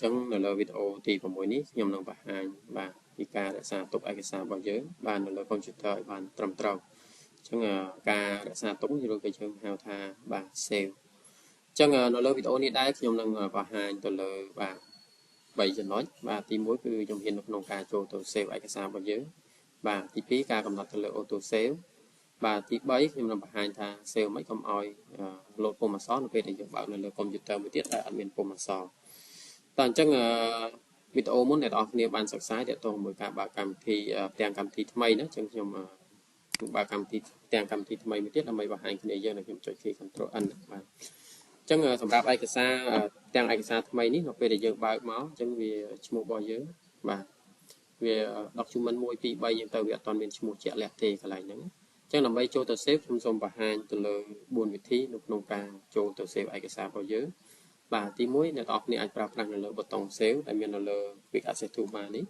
ចឹងនៅលើវីដេអូទី6នេះខ្ញុំនឹងបង្ហាញបាទពីការរក្សាទុកឯកសាររបស់យើងបាននៅលើកុំព្យូទ័រឲ្យបានត្រឹមត្រូវចឹងការរក្សាទុកឬក៏យើងហៅថាបាទ save ចឹងនៅលើវីដេអូនេះដែរខ្ញុំនឹងបង្ហាញទៅលើបាទ3ចំណុចបាទទី1គឺខ្ញុំហ៊ាននៅក្នុងការចូលទៅ save ឯកសាររបស់យើងបាទទី2ការកំណត់ទៅលើ auto save បាទទី3ខ្ញុំនឹងបង្ហាញថា save មិនកុំឲ្យលោតពុម្ពអក្សរនៅពេលដែលយើងបើកនៅលើកុំព្យូទ័រមួយទៀតដែលអត់មានពុម្ពអក្សរតើអញ្ចឹងវីដេអូមុនអ្នកនរគ្នាបានសិក្សាទាក់ទងមួយការបើកកម្មវិធីផ្ទាំងកម្មវិធីថ្មីណាអញ្ចឹងខ្ញុំបើកកម្មវិធីផ្ទាំងកម្មវិធីថ្មីមួយទៀតដើម្បីបង្ហាញគ្នាយើងនៅខ្ញុំចុច key control n បាទអញ្ចឹងសម្រាប់ឯកសារទាំងឯកសារថ្មីនេះនៅពេលដែលយើងបើកមកអញ្ចឹងវាឈ្មោះរបស់យើងបាទវា document 1 2 3យើងទៅវាអត់ទាន់មានឈ្មោះជាក់លាក់ទេកន្លែងហ្នឹងអញ្ចឹងដើម្បីចូលទៅ save ខ្ញុំសូមបង្ហាញទៅលើ4វិធីនៅក្នុងការចូលទៅ save ឯកសាររបស់យើងបាទទី1អ្នកនរគ្នាអាចប្រើប្រាស់នៅលើប៊ូតុង save ដែលមាននៅលើ quick access toolbar នេះ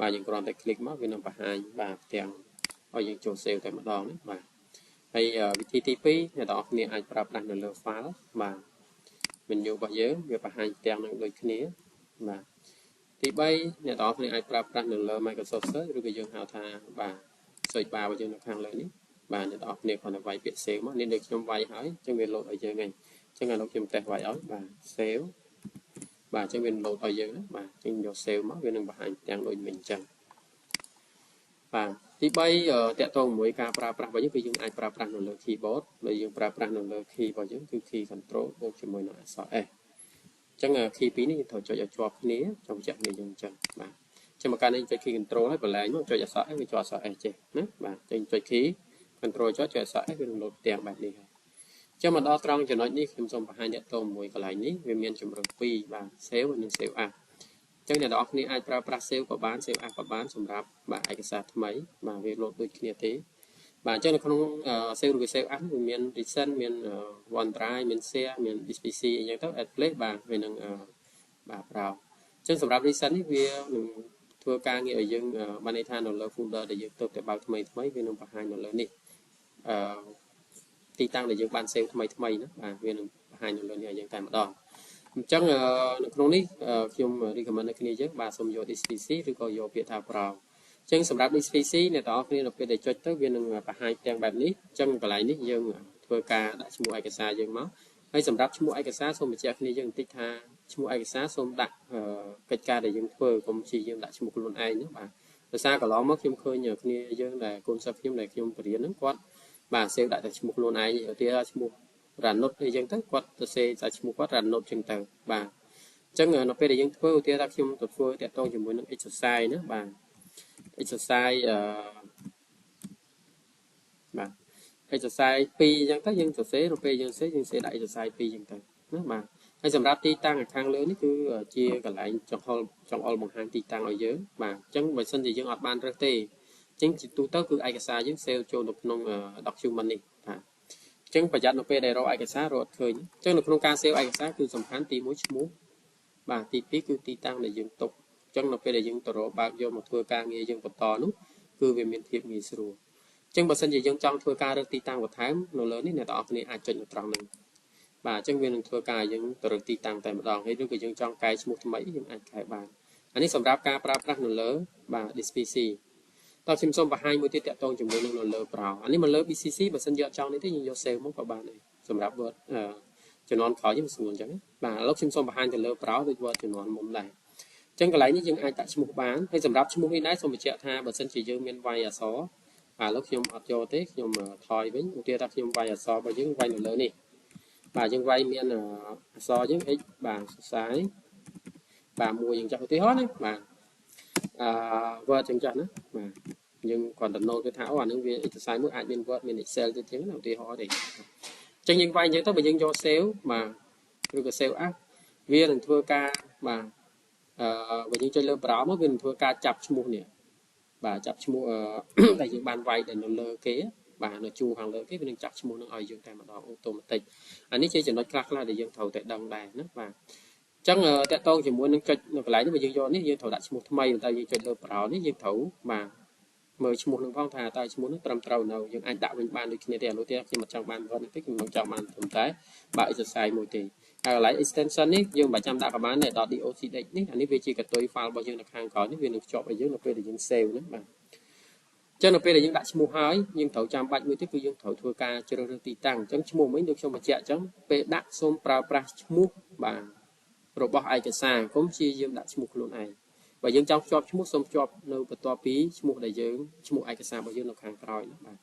បាទយើងគ្រាន់តែ click មកវានឹងបង្ហាញបាទទាំងឲ្យយើងចូល save តែម្ដងណាបាទហើយវិធីទី2អ្នកនរគ្នាអាចប្រើប្រាស់នៅលើ file បាទ menu របស់យើងវាបង្ហាញទាំងនឹងដូចគ្នាបាទទី3អ្នកនរគ្នាអាចប្រើប្រាស់នៅលើ Microsoft Search ឬក៏យើងហៅថាបាទ search bar របស់យើងនៅខាងលើនេះបាទអ្នកនរគ្នាគ្រាន់តែវាយពាក្យ save មកនេះដូចខ្ញុំវាយហើយអញ្ចឹងវា load ឲ្យយើងហ្នឹងអញ្ចឹងឥឡូវខ្ញុំតេស្តវាយឲ្យបាទ save បាទអញ្ចឹងវា load ឲ្យយើងណាបាទអញ្ចឹងយក save មកវានឹងបង្ហាញទាំងដូចមិញអញ្ចឹងបាទទី3តាក់ទងជាមួយការប្រើប្រាស់របស់យើងគឺយើងអាចប្រើប្រាស់នៅលើ keyboard ដែលយើងប្រើប្រាស់នៅលើ key របស់យើងគឺ key control បូកជាមួយនឹងអក្សរ S អញ្ចឹង key ពីរនេះយើងត្រូវចុចឲ្យជាប់គ្នាចំជាក់គ្នាយើងអញ្ចឹងបាទអញ្ចឹងមកកាន់នេះចុច key control ហើយបន្លែងមកចុចអក្សរ S វាជាប់អក្សរ S ចេះណាបាទអញ្ចឹងចុច key control ចុចអក្សរ S វានឹងលោតផ្ទាំងបែបនេះហើយអញ្ចឹងមកដល់ត្រង់ចំណុចនេះខ្ញុំសូមបង្ហាញតាក់ទងមួយកន្លែងនេះវាមានជំរើស2បាទ save និង save as អញ្ចឹងអ្នកនរគ្នាអាចប្រើប្រាស់ save ក៏បាន save as ក៏បានសម្រាប់បាទឯកសារថ្មីបាទវាលោតដូចគ្នាទេបាទអញ្ចឹងនៅក្នុង save ឬ save as វាមាន recent មាន OneDrive មាន share មាន DPC អញ្ចឹងទៅ add place បាទវានឹងបាទប្រើអញ្ចឹងសម្រាប់ recent នេះវានឹងធ្វើការងារឲ្យយើងបានន័យថានៅលើ folder ដែលយើងទៅតែបើកថ្មីវានឹងបង្ហាញនៅលើនេះទីតាំងដែលយើងបាន save ថ្មីណាបាទវានឹងបង្ហាញនៅលើនេះឲ្យយើងតែម្ដងអញ្ចឹងនៅក្នុងនេះខ្ញុំ recommend ឲ្យគ្នាយើងបាទសូមយក DPC ឬក៏យកពាក្យថា browse អញ្ចឹងសម្រាប់ DPC អ្នកទាំងអស់គ្នានៅពេលដែលចុចទៅវានឹងបង្ហាញទាំងបែបនេះអញ្ចឹងកន្លែងនេះយើងធ្វើការដាក់ឈ្មោះឯកសារយើងមកហើយសម្រាប់ឈ្មោះឯកសារសូមបញ្ជាក់គ្នាយើងបន្តិចថាឈ្មោះឯកសារសូមដាក់កិច្ចការដែលយើងធ្វើកុំព្យាយាមដាក់ឈ្មោះខ្លួនឯងណាបាទដោយសារកន្លងមកខ្ញុំឃើញគ្នាយើងដែលកូនសិស្សខ្ញុំដែលខ្ញុំបរៀនហ្នឹងគាត់បាទ save ដាក់តែឈ្មោះខ្លួនឯងឧទាហរណ៍ឈ្មោះរ៉ានុតអីចឹងទៅគាត់ទៅ save តែឈ្មោះគាត់រ៉ានុតចឹងទៅបាទអញ្ចឹងនៅពេលដែលយើងធ្វើឧទាហរណ៍ថាខ្ញុំទៅធ្វើតាក់ទងជាមួយនឹង exercise ណាបាទ exercise បាទ exercise 2អញ្ចឹងទៅយើងសរសេរនៅពេលយើងសរសេរយើងសេដាក់ exercise 2អញ្ចឹងទៅណាបាទហើយសម្រាប់ទីតាំងខាងលើនេះគឺជាកន្លែងចង្អុលបង្ហាញទីតាំងឲ្យយើងបាទអញ្ចឹងបើសិនជាយើងអត់បានរើសទេអញ្ចឹងជាទូទៅគឺឯកសារយើង save ចូលនៅក្នុង document នេះបាទអញ្ចឹងប្រយ័ត្ននៅពេលដែលរកឯកសាររកអត់ឃើញអញ្ចឹងនៅក្នុងការ save ឯកសារគឺសំខាន់ទី1ឈ្មោះបាទទី2គឺទីតាំងដែលយើងទុកអញ្ចឹងនៅពេលដែលយើងទៅរកបើកយកមកធ្វើការងារយើងបន្តនោះគឺវាមានភាពងាយស្រួលអញ្ចឹងបើសិនជាយើងចង់ធ្វើការរើសទីតាំងបន្ថែមនៅលើនេះអ្នកទាំងអស់គ្នាអាចចុចនៅត្រង់នេះបាទអញ្ចឹងវានឹងធ្វើការយើងទៅរើសទីតាំងតែម្ដងហើយឬក៏យើងចង់កែឈ្មោះថ្មីយើងអាចកែបានអានេះសម្រាប់ការប្រើប្រាស់នៅលើបាទ DPC តោះខ្ញុំសូមបង្ហាញមួយទៀតតាក់ទងជាមួយនឹងនៅលើ browse អានេះមកលើ BCC បើសិនយកចង់នេះទេយើងយក save មកក៏បានដែរសម្រាប់ Word ជំនាន់ក្រោយយើងស្រួលអញ្ចឹងបាទឥឡូវខ្ញុំសូមបង្ហាញទៅលើ browse ដូច Word ជំនាន់មុនដែរអញ្ចឹងកន្លែងនេះយើងអាចដាក់ឈ្មោះបានហើយសម្រាប់ឈ្មោះនេះដែរសូមបញ្ជាក់ថាបើសិនជាយើងមានវាយអក្សរបាទឥឡូវខ្ញុំអត់យកទេខ្ញុំថយវិញឧទាហរណ៍ថាខ្ញុំវាយអក្សររបស់យើងវាយនៅលើនេះបាទយើងវាយមានអក្សរយើង x បាទសរសៃបាទមួយយើងចាស់ឧទាហរណ៍ណាបាទWord ចឹងចាស់ណាបាទយើងគ្រាន់តែ note ទៅថាអូអានឹងវា exercise មួយអាចមាន Word មាន Excel ទៀតចឹងណាឧទាហរណ៍ទេអញ្ចឹងយើងវាយអញ្ចឹងទៅបើយើងយក save បាទឬក៏ save as វានឹងធ្វើការបាទបើយើងចុចលើ browse មកវានឹងធ្វើការចាប់ឈ្មោះនេះបាទចាប់ឈ្មោះដែលយើងបានវាយនៅលើគេបាទនៅជួរខាងលើគេវានឹងចាប់ឈ្មោះនឹងឲ្យយើងតែម្ដងអូតូម៉ាទិកអានេះជាចំណុចខ្លះដែលយើងត្រូវតែដឹងដែរណាបាទអញ្ចឹងតកតងជាមួយនឹងចុចនៅកន្លែងនេះបើយើងយកនេះយើងត្រូវដាក់ឈ្មោះថ្មីតែយើងចុចលើ browse នេះយើងត្រូវបាទមើលឈ្មោះនឹងផងថាតើឈ្មោះនឹងត្រឹមត្រូវនៅយើងអាចដាក់វិញបានដូចគ្នាទេឥឡូវទៀតខ្ញុំអត់ចង់បានវត្តនេះទេខ្ញុំចង់បានត្រឹមតែបើ exercise មួយទេ lại extension នេះយើងមិនចាំដាក់កបានទេ .docx នេះអានេះវាជាកតុយ file របស់យើងនៅខាងក្រោយនេះវានឹងភ្ជាប់ឲ្យយើងនៅពេលដែលយើង save ហ្នឹងបាទចឹងនៅពេលដែលយើងដាក់ឈ្មោះហើយយើងត្រូវចាំបាច់មួយទៀតគឺយើងត្រូវធ្វើការជ្រើសរើសទីតាំងអញ្ចឹងឈ្មោះមិញដូចខ្ញុំបញ្ជាក់អញ្ចឹងពេលដាក់សូមប្រើប្រាស់ឈ្មោះបាទរបស់ឯកសារកុំព្យាយាមដាក់ឈ្មោះខ្លួនឯងបើយើងចង់ភ្ជាប់ឈ្មោះសូមភ្ជាប់នៅបន្ទាប់ពីឈ្មោះដែលយើងឈ្មោះឯកសាររបស់យើងនៅខាងក្រោយណាបាទ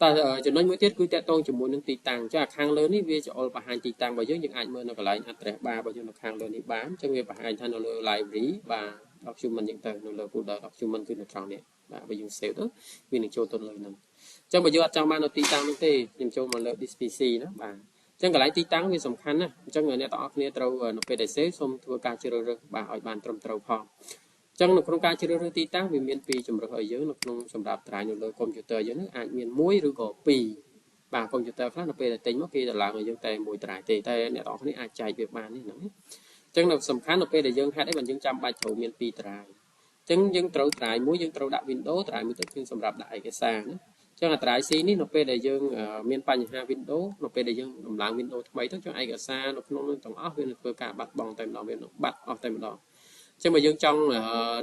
តែចំណុចមួយទៀតគឺតកតងជាមួយនឹងទីតាំងចាខាងលើនេះវាចូលបង្ហាញទីតាំងរបស់យើងអាចមើលនៅកន្លែង address bar របស់យើងនៅខាងលើនេះបានអញ្ចឹងវាបង្ហាញថានៅលើ library បាទ document យើងទៅនៅលើ folder document គឺនៅត្រង់នេះបាទបើយើង save ទៅវានឹងចូលទៅលើហ្នឹងអញ្ចឹងបើយើងអត់ចង់បាននៅទីតាំងនោះទេខ្ញុំចូលមកលើ this PC ណាបាទអញ្ចឹងកន្លែងទីតាំងវាសំខាន់ណាស់អញ្ចឹងអ្នកទាំងអស់គ្នាត្រូវនៅពេលដែល save សូមធ្វើការជ្រើសរើសបាទឲ្យបានត្រឹមត្រូវផងអញ្ចឹងនៅក្នុងការជ្រើសរើសទីតាំងវាមានពីរជម្រើសឲ្យយើងនៅក្នុងសម្រាប់ត្រាយនៅលើកុំព្យូទ័រយើងហ្នឹងអាចមាន1ឬក៏2បាទកុំព្យូទ័រខ្លះនៅពេលដែលទិញមកគេដល់ឡើងឲ្យយើងតែ1ត្រាយទេតែអ្នកទាំងអស់គ្នាអាចចែកវាបាននេះហ្នឹងអញ្ចឹងនៅសំខាន់នៅពេលដែលយើងហេតុអីបើយើងចាំបាច់ត្រូវមាន2ត្រាយអញ្ចឹងយើងត្រូវត្រាយមួយយើងត្រូវដាក់ Windows ត្រាយមួយទៀតគឺសម្រាប់ដាក់ឯកសារណាអញ្ចឹងត្រាយ C នេះនៅពេលដែលយើងមានបញ្ហា Windows នៅពេលដែលយើងដំឡើង Windows ថ្មីទៅចុះឯកសារនៅក្នុងនោះទាំងអស់វានឹងធ្វើការបាត់បង់តែម្ដងវានឹងបាត់អស់តែម្ដងចឹងបើយើងចង់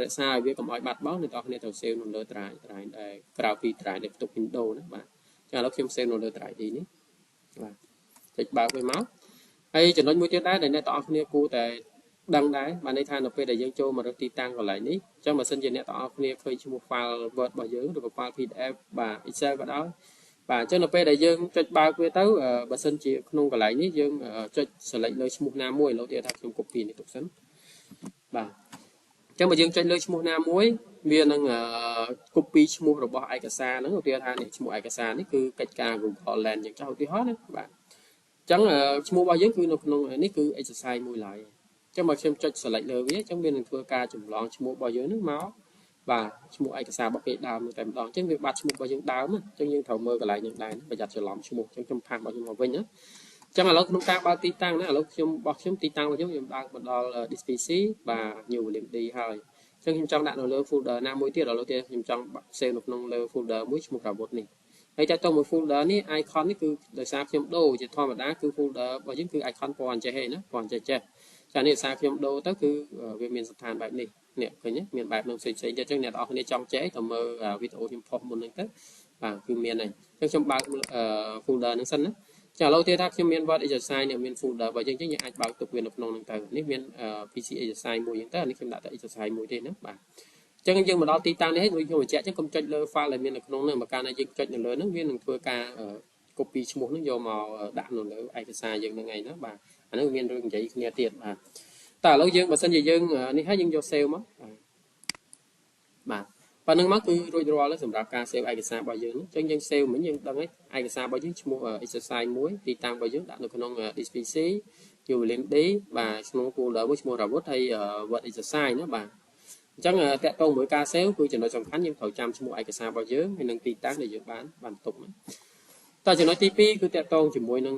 រក្សាឲ្យវាកុំឲ្យបាត់បង់អ្នកនរគ្នាត្រូវ save នៅលើត្រាយដែលក្រៅពីត្រាយដែលផ្ទុក Windows ណាបាទចឹងឥឡូវខ្ញុំ save នៅលើត្រាយនេះបាទចុចបើកវាមកហើយចំណុចមួយទៀតដែរដែលអ្នកនរគ្នាគួរតែដឹងដែរបានន័យថានៅពេលដែលយើងចូលមករើសទីតាំងកន្លែងនេះអញ្ចឹងបើសិនជាអ្នកទាំងអស់គ្នាឃើញឈ្មោះ file Word របស់យើងឬក៏ file PDF បាទ Excel ក៏ដោយបាទអញ្ចឹងនៅពេលដែលយើងចុចបើកវាទៅបើសិនជាក្នុងកន្លែងនេះយើងចុច select លើឈ្មោះណាមួយឥឡូវទៀតថាខ្ញុំ copy នេះទុកសិនបាទអញ្ចឹងបើយើងចុចលើឈ្មោះណាមួយវានឹង copy ឈ្មោះរបស់ឯកសារហ្នឹងឧទាហរណ៍ថានេះឈ្មោះឯកសារនេះគឺកិច្ចការ Google Land យើងចោះឧទាហរណ៍ណាបាទអញ្ចឹងឈ្មោះរបស់យើងគឺនៅក្នុងនេះគឺ exercise មួយឡើយអញ្ចឹងបើខ្ញុំចុច select លើវាអញ្ចឹងវានឹងធ្វើការចម្លងឈ្មោះរបស់យើងហ្នឹងមកបាទឈ្មោះឯកសាររបស់គេដើមតែម្ដងអញ្ចឹងវាបាត់ឈ្មោះរបស់យើងដើមអញ្ចឹងយើងត្រូវមើលកន្លែងហ្នឹងដែរប្រយ័ត្នច្រឡំឈ្មោះអញ្ចឹងខ្ញុំផាសរបស់ខ្ញុំមកវិញណាអញ្ចឹងឥឡូវក្នុងការបើកទីតាំងណាឥឡូវខ្ញុំបោះខ្ញុំទីតាំងរបស់ខ្ញុំបើកមកដល់ this PC បាទ new volume D ហើយអញ្ចឹងខ្ញុំចង់ដាក់នៅលើ folder ណាមួយទៀតឥឡូវទៀតខ្ញុំចង់ save នៅក្នុងលើ folder មួយឈ្មោះ Ravut នេះហើយតែទៅមួយ folder នេះ icon នេះគឺដោយសារខ្ញុំដូរជាធម្មតាគឺ folder របស់យើងគឺ icon ពណ៌អញ្ចេះឯណាពណ៌អញ្ចេះចានេះដោយសារខ្ញុំដូរទៅគឺវាមានស្ថានបែបនេះនេះឃើញទេមានបែបនឹងផ្សេងៗទៀតអញ្ចឹងអ្នកនរគ្នាចង់ចេះទៅមើលវីដេអូខ្ញុំផុសមុនហ្នឹងទៅបាទគឺមានហើយអញ្ចឹងខ្ញុំបើក folder ហ្នឹងសិនណាចាឥឡូវទៀតថាខ្ញុំមាន Word exercise នេះមាន folder បើយើងអាចបើកទុកវានៅក្នុងហ្នឹងទៅនេះមាន PC exercise មួយហ្នឹងទៅអានេះខ្ញុំដាក់តែ exercise មួយទេណាបាទអញ្ចឹងយើងមកដល់ទីតាំងនេះដូចខ្ញុំបញ្ជាក់អញ្ចឹងកុំចុចលើ file ដែលមាននៅក្នុងហ្នឹងបើកាលណាយើងចុចនៅលើហ្នឹងវានឹងធ្វើការ copy ឈ្មោះហ្នឹងយកមកដាក់នៅលើឯកសារយើងហ្នឹងឯងណាបាទអាហ្នឹងមានរឿងនិយាយគ្នាទៀតបាទតែឥឡូវយើងបើសិនជាយើងនេះហើយយើងយក save មកបាទប៉ុណ្្នឹងមកគឺរួចរាល់ហើយសម្រាប់ការ save ឯកសាររបស់យើងអញ្ចឹងយើង save មិញយើងដឹងហើយឯកសាររបស់យើងឈ្មោះ exercise មួយទីតាំងរបស់យើងដាក់នៅក្នុង this PC new volume D បាទក្នុង folder មួយឈ្មោះ Ravut ហើយ Word exercise ណាបាទអញ្ចឹងតកតងមួយការ save គឺចំណុចសំខាន់យើងត្រូវចាំឈ្មោះឯកសាររបស់យើងហើយនឹងទីតាំងដែលយើងបានទុកណាតើចំណុចទី2គឺតកតងជាមួយនឹង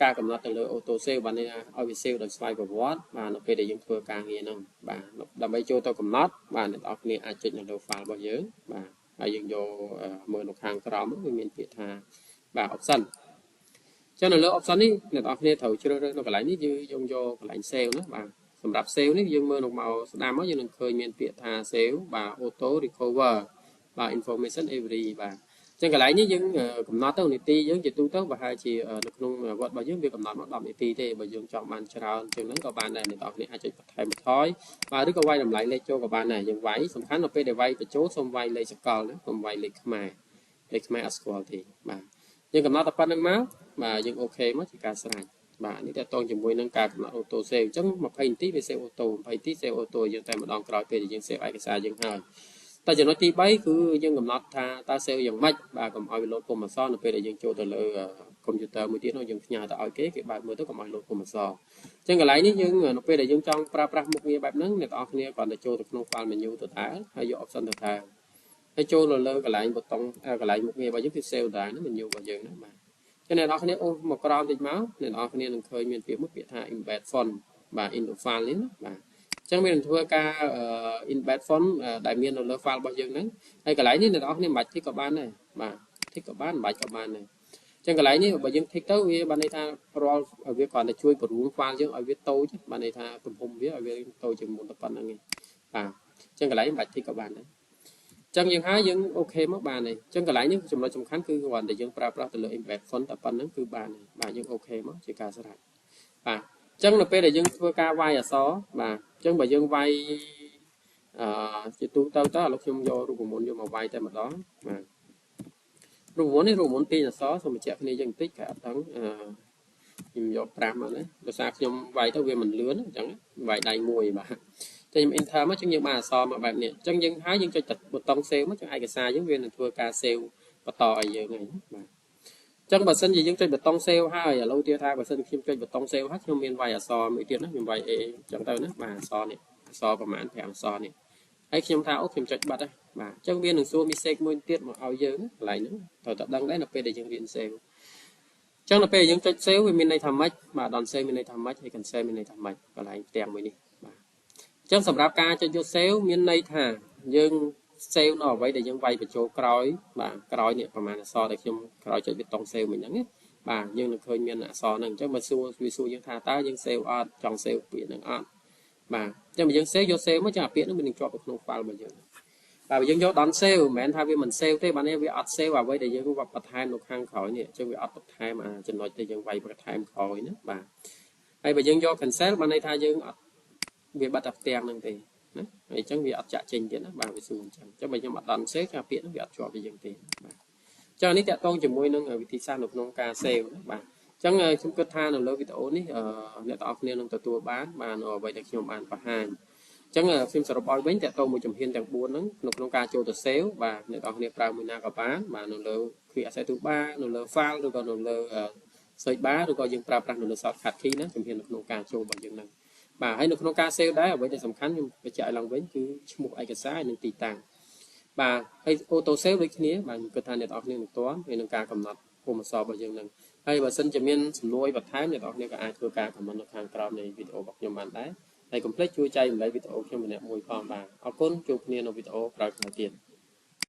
ការកំណត់ទៅលើ auto save បានឲ្យវា save ដោយស្វ័យប្រវត្តិបាទនៅពេលដែលយើងធ្វើការងារហ្នឹងបាទដើម្បីចូលទៅកំណត់បាទអ្នកនរគ្នាអាចចុចនៅលើ file របស់យើងបាទហើយយើងយកមើលនៅខាងក្រោមវាមានពាក្យថាបាទ option ចឹងនៅលើ option នេះអ្នកនរគ្នាត្រូវជ្រើសរើសនៅកន្លែងនេះយើងយកកន្លែង save ណាបាទសម្រាប់ save នេះយើងមើលមកស្ដាំមកយើងនឹងឃើញមានពាក្យថា save បាទ auto recover បាទ information every បាទចឹងកន្លែងនេះយើងកំណត់ទៅនីតិយើងជាទូទៅប្រហែលជានៅក្នុង Word របស់យើងវាកំណត់មក10នាទីទេបើយើងចង់បានច្រើនចឹងហ្នឹងក៏បានដែរអ្នកនរគ្នាអាចចុចបន្ថែមបន្ថយបាទឬក៏វាយតម្លៃលេខចូលក៏បានដែរយើងវាយសំខាន់នៅពេលដែលវាយបញ្ចូលសូមវាយលេខសកលណាកុំវាយលេខខ្មែរអត់ស្គាល់ទេបាទយើងកំណត់តែប៉ុណ្្នឹងមកបាទយើងអូខេមកជាការស្រេចបាទនេះតើតងជាមួយនឹងការកំណត់ auto save អញ្ចឹង20នាទីវា save auto 20នាទី save auto យើងតែម្ដងក្រោយពេលដែលយើង save ឯកសារយើងហើយតែចំណុចទី3គឺយើងកំណត់ថាតើ save យ៉ាងម៉េចបាទកុំឲ្យវាលោតពុម្ពអក្សរនៅពេលដែលយើងចូលទៅលើកុំព្យូទ័រមួយទៀតនោះយើងផ្ញើទៅឲ្យគេបើកមើលទៅកុំឲ្យលោតពុម្ពអក្សរអញ្ចឹងកន្លែងនេះយើងនៅពេលដែលយើងចង់ប្រើប្រាស់មុខងារបែបហ្នឹងអ្នកនរគ្នាគ្រាន់តែចូលទៅក្នុង file menu ទៅដែរហើយយក option ទៅដែរហើយចូលលើកន្លែងប៊ូតុងកន្លែងមុខងាររបស់យើងគឺ save ដែរណា menu របស់យើងណាបាទចឹងអ្នកនរគ្នាអូសមកក្រោមតិចមកអ្នកនរគ្នានឹងឃើញមានពាក្យមួយពាក្យថា embed font បាទ into file នេះណាបាទអញ្ចឹងវានឹងធ្វើការ embed font ដែលមាននៅលើ file របស់យើងហ្នឹងហើយកន្លែងនេះអ្នកនរគ្នាមិនបាច់ tick ក៏បានដែរបាទ tick ក៏បានមិនបាច់ក៏បានដែរ ចឹងកន្លែងនេះបើយើង tick ទៅវាបានន័យថារាល់វាគ្រាន់តែជួយបរួង file យើងឲ្យវាតូចបានន័យថាទំហំវាឲ្យវាតូចជាងមុនតែប៉ុណ្្នឹងឯងបាទចឹងកន្លែងបាច់ tick ក៏បានដែរចឹងយើងហើយយើងអូខេមកបានហើយចឹងកន្លែងនេះចំណុចសំខាន់គឺគ្រាន់តែយើងប្រើប្រាស់ទៅលើ embed font តែប៉ុណ្្នឹងគឺបានហើយបាទយើងអូខេមកជាការស្រេចបាទចឹងនៅពេលដែលយើងធ្វើការវាយអក្សរបាទចឹងបើយើងវាយជាទូទៅឥឡូវខ្ញុំយករូបមន្តយកមកវាយតែម្ដងបាទរូបមន្តនេះរូបមន្តពីអក្សរសូមបញ្ជាក់គ្នាយើងបន្តិចគេអត់ដឹងខ្ញុំយក5មកណាដោយសារខ្ញុំវាយទៅវាមិនលឿនអញ្ចឹងវាយដៃមួយបាទតែខ្ញុំ enter មកចឹងយើងបានអក្សរមកបែបនេះអញ្ចឹងយើងហើយយើងចុចប៊ូតុង save មកចឹងឯកសារយើងវានឹងធ្វើការ save បន្តឲ្យយើងហ្នឹងបាទចឹងបើសិនជាយើងចុចប៊ូតុង save ហើយឥឡូវទៀតថាបើសិនខ្ញុំចុចប៊ូតុង save ហើយខ្ញុំមានវាយអក្សរមួយទៀតណាខ្ញុំវាយ A ចឹងទៅណាបាទអក្សរនេះអក្សរប្រហែល5អក្សរនេះហើយខ្ញុំថាអូខ្ញុំចុចបាត់ហើយបាទអញ្ចឹងវានឹងសួរ mistake មួយទៀតមកឲ្យយើងកន្លែងហ្នឹងត្រូវតែដឹងដែរនៅពេលដែលយើងរៀន save អញ្ចឹងនៅពេលយើងចុច save វាមានន័យថាម៉េចបាទ don't save មានន័យថាម៉េចហើយ cancel មានន័យថាម៉េចកន្លែងផ្ទាំងមួយនេះបាទអញ្ចឹងសម្រាប់ការចុចយក save មានន័យថាយើង save នៅអ្វីដែលយើងវាយបញ្ចូលក្រោយបាទក្រោយនេះប្រហែលអក្សរដែលខ្ញុំក្រោយចុចប៊ូតុង save មិញហ្នឹងណាបាទយើងនឹងឃើញមានអក្សរហ្នឹងអញ្ចឹងបើសួរវាសួរយើងថាតើយើង save អត់ចង់ save ពាក្យហ្នឹងអត់បាទអញ្ចឹងបើយើង save យក save មកចឹងអាពាក្យហ្នឹងវានឹងជាប់នៅក្នុង file របស់យើងបាទបើយើងយក don't save មិនមែនថាវាមិន save ទេបាទនេះវាអត់ save អ្វីដែលយើងបន្ថែមនៅខាងក្រោយនេះអញ្ចឹងវាអត់បន្ថែមចំណុចដែលយើងវាយបន្ថែមក្រោយណាបាទហើយបើយើងយក cancel បានន័យថាយើងអត់វាបាត់តែផ្ទាំងហ្នឹងទេណាហើយអញ្ចឹងវាអត់ចាក់ចេញទៀតណាបាទវាសួរអញ្ចឹងបើខ្ញុំអត់ don't save ចាពាក្យហ្នឹងវាអត់ជាប់vớiយើងទេបាទចឹងនេះតកតងជាមួយនឹងវិធីសាស្ត្រនៅក្នុងការ save ណាបាទចឹងខ្ញុំគិតថានៅលើវីដេអូនេះអ្នកទាំងអស់គ្នានឹងទទួលបាននៅអ្វីដែលខ្ញុំបានបង្ហាញចឹងខ្ញុំសរុបឲ្យវិញតកតងមួយជំហានទាំង4ហ្នឹងក្នុងការចូលទៅ save បាទអ្នកទាំងអស់គ្នាប្រើមួយណាក៏បានបាទនៅលើ quick access toolbar នៅលើ file ឬក៏នៅលើ search bar ឬក៏យើងប្រើប្រាស់នៅលើ shortcut key ណាជំហាននៅក្នុងការចូលរបស់យើងហ្នឹងបាទហើយនៅក្នុងការ save ដែរអ្វីដែលសំខាន់ខ្ញុំបញ្ជាក់ឲ្យឡើងវិញគឺឈ្មោះឯកសារនិងទីតាំងបាទហើយ auto save ដូចគ្នាបាទខ្ញុំគិតថាអ្នកទាំងអស់គ្នានឹងទាន់ហើយនឹងការកំណត់ពុម្ពអក្សររបស់យើងហ្នឹងហើយបើសិនជាមានសំណួរបន្ថែមអ្នកទាំងអស់គ្នាក៏អាចធ្វើការ comment នៅខាងក្រោមនៃវីដេអូរបស់ខ្ញុំបានដែរហើយកុំភ្លេចជួយចែករំលែកវីដេអូខ្ញុំម្នាក់មួយផងបាទអរគុណជួបគ្នានៅវីដេអូក្រោយៗទៀត